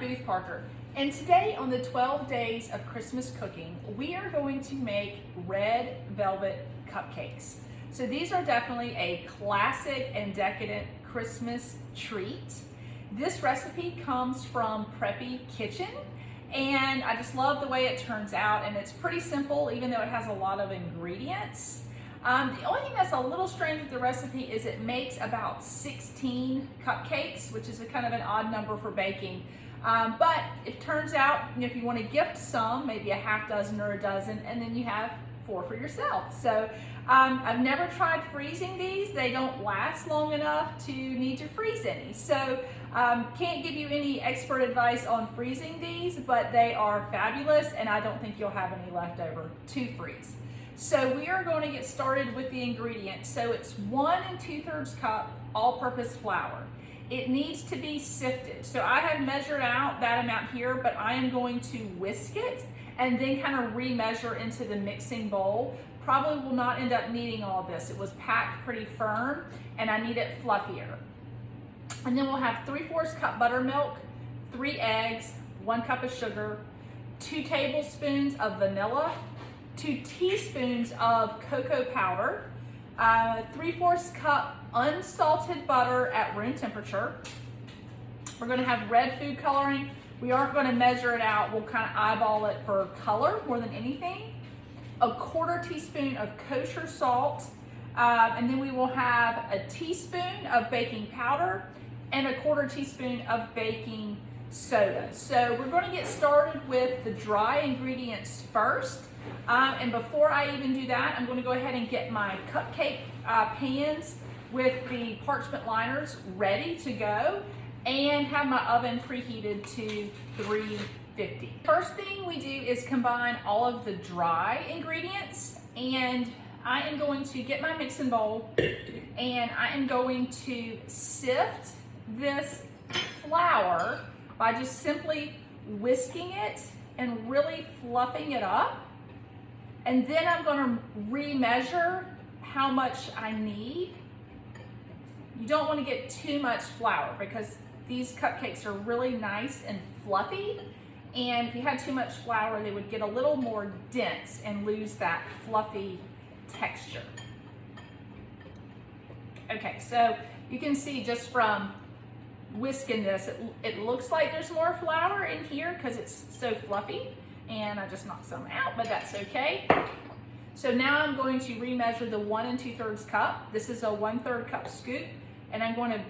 Booth Parker, and today on the 12 Days of Christmas Cooking, we are going to make red velvet cupcakes. So these are definitely a classic and decadent Christmas treat. This recipe comes from Preppy Kitchen, and I just love the way it turns out, and it's pretty simple even though it has a lot of ingredients. The only thing that's a little strange with the recipe is it makes about 16 cupcakes, which is a kind of an odd number for baking. But it turns out, if you want to gift some, maybe a half dozen or a dozen, and then you have 4 for yourself. So I've never tried freezing these. They don't last long enough to need to freeze any. So can't give you any expert advice on freezing these, but they are fabulous, and I don't think you'll have any left over to freeze. So we are going to get started with the ingredients. So it's 1 2/3 cup all-purpose flour. It needs to be sifted. So I have measured out that amount here, but I am going to whisk it and then kind of re-measure into the mixing bowl. Probably will not end up needing all this. It was packed pretty firm and I need it fluffier. And then we'll have 3/4 cup buttermilk, 3 eggs, 1 cup of sugar, 2 tablespoons of vanilla, 2 teaspoons of cocoa powder, 3/4 cup unsalted butter at room temperature. We're going to have red food coloring. We aren't going to measure it out. We'll kind of eyeball it for color more than anything. A 1/4 teaspoon of kosher salt, and then we will have a teaspoon of baking powder and a 1/4 teaspoon of baking soda. So we're going to get started with the dry ingredients first. And before I even do that, I'm going to go ahead and get my cupcake pans with the parchment liners ready to go and have my oven preheated to 350. First thing we do is combine all of the dry ingredients, and I am going to get my mixing bowl and I am going to sift this flour by just simply whisking it and really fluffing it up. And then I'm going to re-measure how much I need. You don't want to get too much flour because these cupcakes are really nice and fluffy. And if you had too much flour, they would get a little more dense and lose that fluffy texture. Okay, so you can see just from whisking this, it looks like there's more flour in here because it's so fluffy. And I just knocked some out, but that's okay. So now I'm going to remeasure the 1 2/3 cup. This is a 1/3 cup scoop, and I'm going to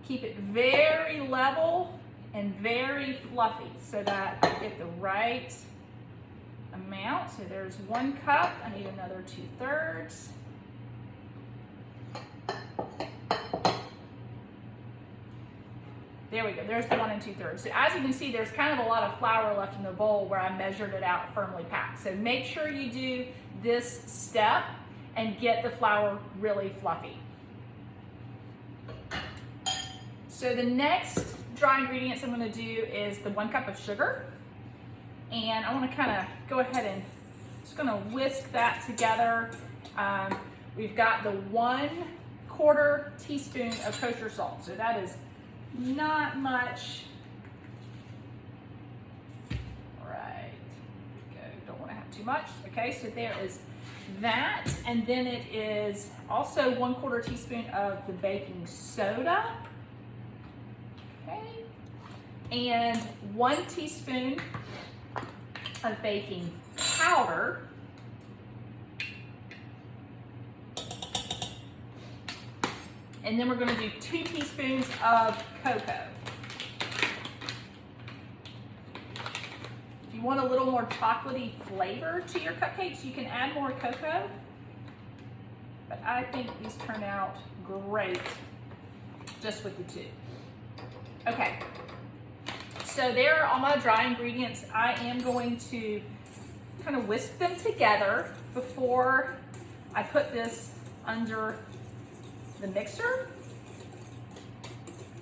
keep it very level and very fluffy so that I get the right amount. So there's 1 cup, I need another 2/3. There we go, there's the 1 2/3. So as you can see, there's kind of a lot of flour left in the bowl where I measured it out firmly packed. So make sure you do this step and get the flour really fluffy. So the next dry ingredients I'm gonna do is the 1 cup of sugar. And I wanna kind of go ahead and just gonna whisk that together. We've got the 1/4 teaspoon of kosher salt. So that is not much. All right, go. Don't want to have too much. Okay, so there is that, and then it is also 1/4 teaspoon of the baking soda. Okay, and 1 teaspoon of baking powder. And then we're going to do 2 teaspoons of cocoa. If you want a little more chocolatey flavor to your cupcakes, you can add more cocoa. But I think these turn out great just with the 2. Okay, so there are all my dry ingredients. I am going to kind of whisk them together before I put this under the mixer.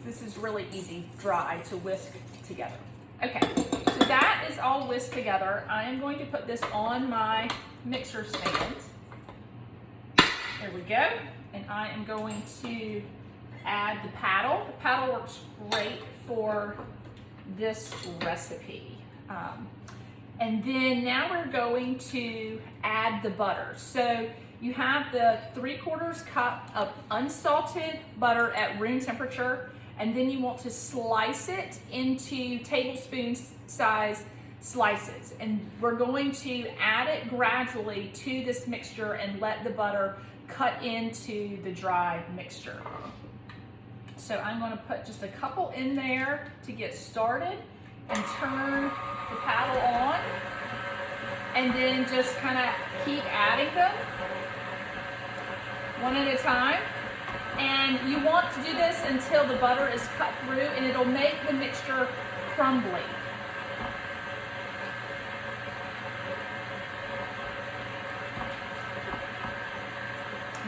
This is really easy, dry to whisk together. Okay, so that is all whisked together. I am going to put this on my mixer stand. There we go. And I am going to add the paddle. The paddle works great for this recipe. And then now we're going to add the butter. So you have the 3/4 cup of unsalted butter at room temperature, and then you want to slice it into tablespoon size slices. And we're going to add it gradually to this mixture and let the butter cut into the dry mixture. So I'm going to put just a couple in there to get started and turn the paddle on, and then just kind of keep adding them one at a time. And you want to do this until the butter is cut through, and it'll make the mixture crumbly.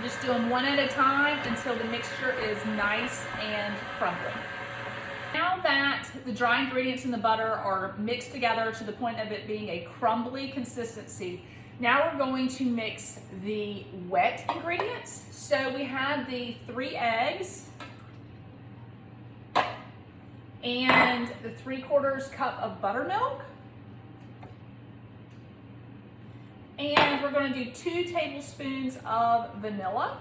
Just do them one at a time until the mixture is nice and crumbly. Now that the dry ingredients in the butter are mixed together to the point of it being a crumbly consistency, now we're going to mix the wet ingredients. So we have the 3 eggs and the 3/4 cup of buttermilk. And we're going to do 2 tablespoons of vanilla.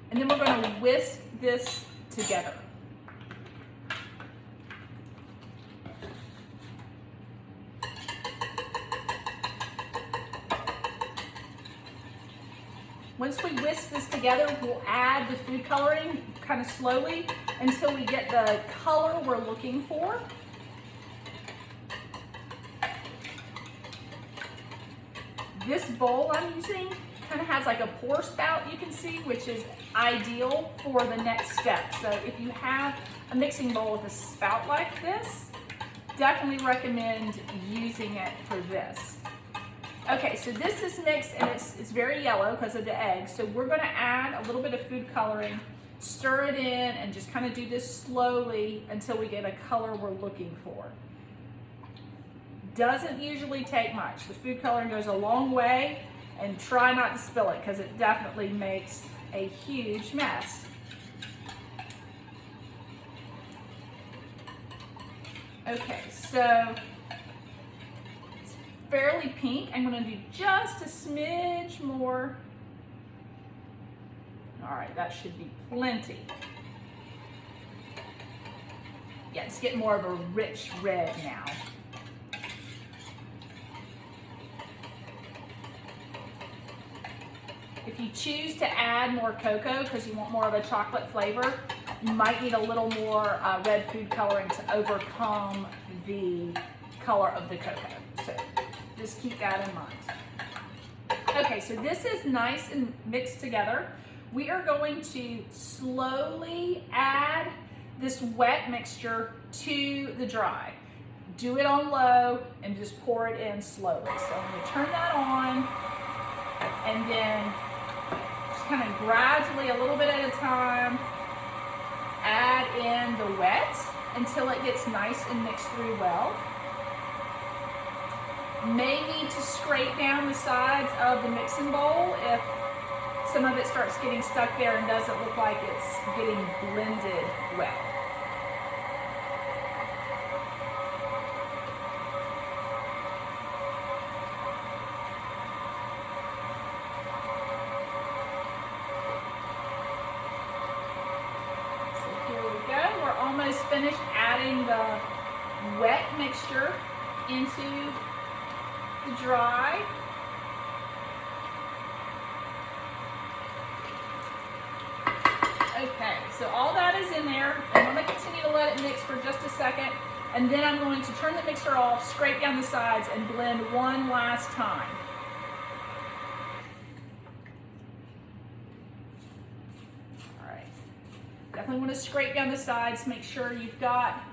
And then we're going to whisk this together. Once we whisk this together, we'll add the food coloring kind of slowly until we get the color we're looking for. This bowl I'm using kind of has like a pour spout, you can see, which is ideal for the next step. So if you have a mixing bowl with a spout like this, definitely recommend using it for this. Okay, so this is mixed and it's very yellow because of the eggs. So we're going to add a little bit of food coloring, stir it in, and just kind of do this slowly until we get a color we're looking for. Doesn't usually take much. The food coloring goes a long way, and try not to spill it because it definitely makes a huge mess. Okay, so it's fairly pink. I'm going to do just a smidge more. All right, that should be plenty. Yeah, it's getting more of a rich red now. If you choose to add more cocoa because you want more of a chocolate flavor, you might need a little more red food coloring to overcome the color of the cocoa. So just keep that in mind. Okay, so this is nice and mixed together. We are going to slowly add this wet mixture to the dry. Do it on low and just pour it in slowly. So I'm going to turn that on, and then just kind of gradually, a little bit at a time, add in the wet until it gets nice and mixed through well. May need to scrape down the sides of the mixing bowl if some of it starts getting stuck there and doesn't look like it's getting blended well. Almost finished adding the wet mixture into the dry. Okay, so all that is in there. I'm going to continue to let it mix for just a second, and then I'm going to turn the mixer off, scrape down the sides, and blend one last time. Definitely want to scrape down the sides, make sure you've got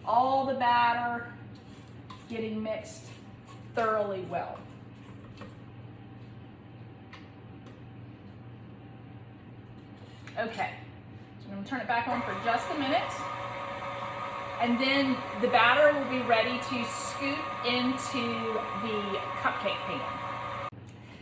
all the batter getting mixed thoroughly well. Okay, so I'm going to turn it back on for just a minute. And then the batter will be ready to scoop into the cupcake pan.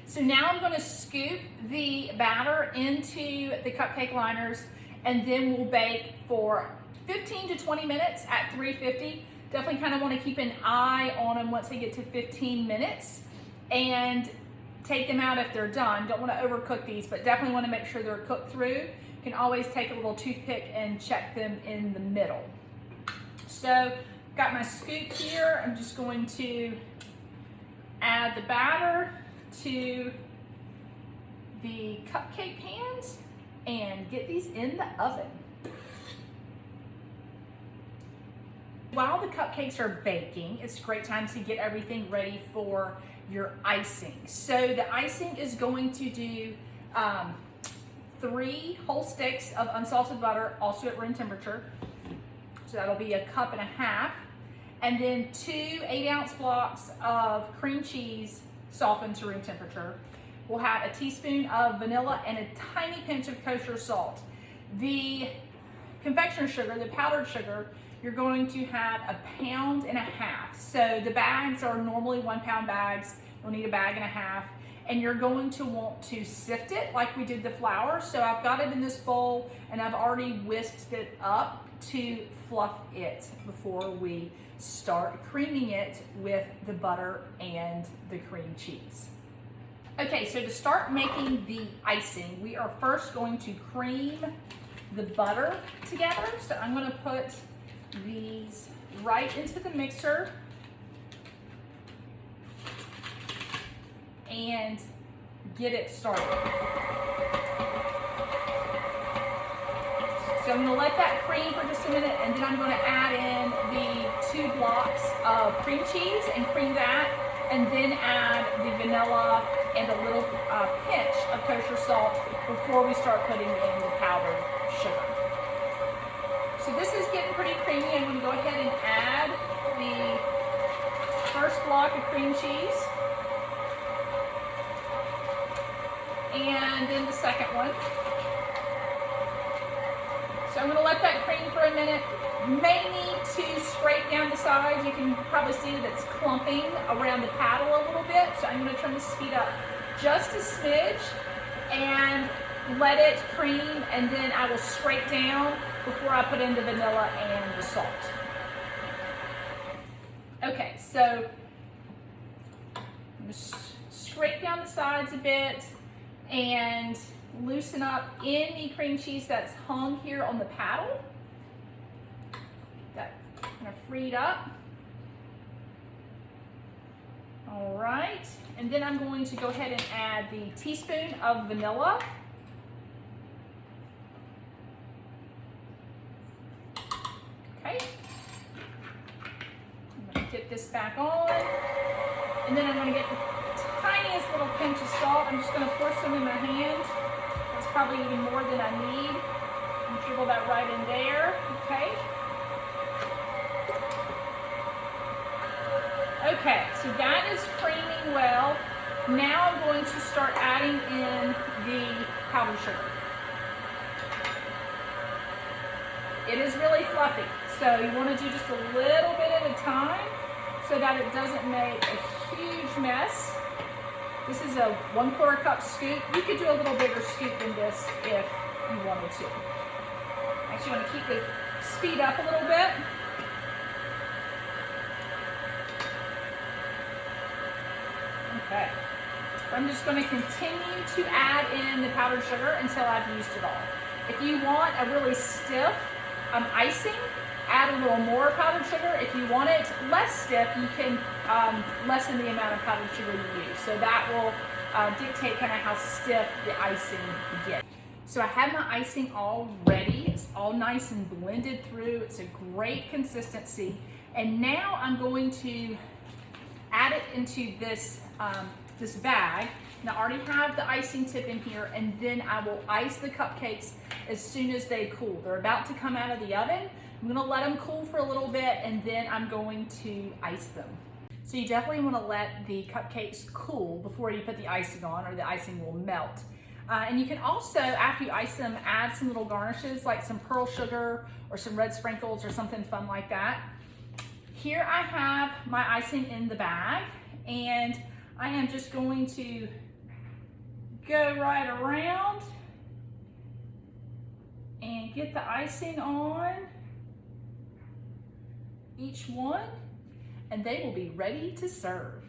So now I'm gonna scoop the batter into the cupcake liners, and then we'll bake for 15 to 20 minutes at 350. Definitely kind of want to keep an eye on them once they get to 15 minutes, and take them out if they're done. Don't want to overcook these, but definitely want to make sure they're cooked through. You can always take a little toothpick and check them in the middle. So, got my scoop here. I'm just going to add the batter to the cupcake pans and get these in the oven. While the cupcakes are baking, it's a great time to get everything ready for your icing. So the icing is going to do 3 whole sticks of unsalted butter, also at room temperature. So that'll be 1.5 cups. And then 2 8-ounce blocks of cream cheese softened to room temperature. We'll have a teaspoon of vanilla and a tiny pinch of kosher salt. The confectioner sugar, the powdered sugar, you're going to have 1.5 pounds. So the bags are normally 1 pound bags. You'll need 1.5 bags. And you're going to want to sift it like we did the flour. So I've got it in this bowl and I've already whisked it up to fluff it before we start creaming it with the butter and the cream cheese. Okay, so to start making the icing, we are first going to cream the butter together. So I'm going to put these right into the mixer and get it started. So I'm going to let that cream for just a minute, and then I'm going to add in the 2 blocks of cream cheese and cream that, and then add the vanilla and a little pinch of kosher salt before we start putting in the powdered sugar. So this is getting pretty creamy. I'm going to go ahead and add the first block of cream cheese, and then the second one. So I'm going to let that cream for a minute. May need to scrape down the sides. You can probably see that it's clumping around the paddle a little bit. So I'm going to turn the speed up just a smidge and let it cream, and then I will scrape down before I put in the vanilla and the salt. Okay, so I'm going to scrape down the sides a bit and loosen up any cream cheese that's hung here on the paddle. That kind of freed up. All right, and then I'm going to go ahead and add the teaspoon of vanilla. Okay, I'm going to get this back on, and then I'm going to get the tiniest little pinch of salt. I'm just going to pour some in my hand. That's probably even more than I need. And dribble that right in there. Okay. Okay, so that is creaming well. Now I'm going to start adding in the powdered sugar. It is really fluffy, so you want to do just a little bit at a time so that it doesn't make a huge mess. This is a 1/4 cup scoop. You could do a little bigger scoop than this if you wanted to. Actually, you want to keep the speed up a little bit. Okay. I'm just going to continue to add in the powdered sugar until I've used it all. If you want a really stiff icing, add a little more powdered sugar. If you want it less stiff, you can lessen the amount of powdered sugar you use. So that will dictate kind of how stiff the icing gets. So I have my icing all ready. It's all nice and blended through. It's a great consistency. And now I'm going to add it into this, this bag. And I already have the icing tip in here, and then I will ice the cupcakes as soon as they cool. They're about to come out of the oven. I'm gonna let them cool for a little bit, and then I'm going to ice them. So you definitely wanna let the cupcakes cool before you put the icing on, or the icing will melt. And you can also, after you ice them, add some little garnishes like some pearl sugar or some red sprinkles or something fun like that. Here I have my icing in the bag, and I am just going to go right around and get the icing on each one, and they will be ready to serve.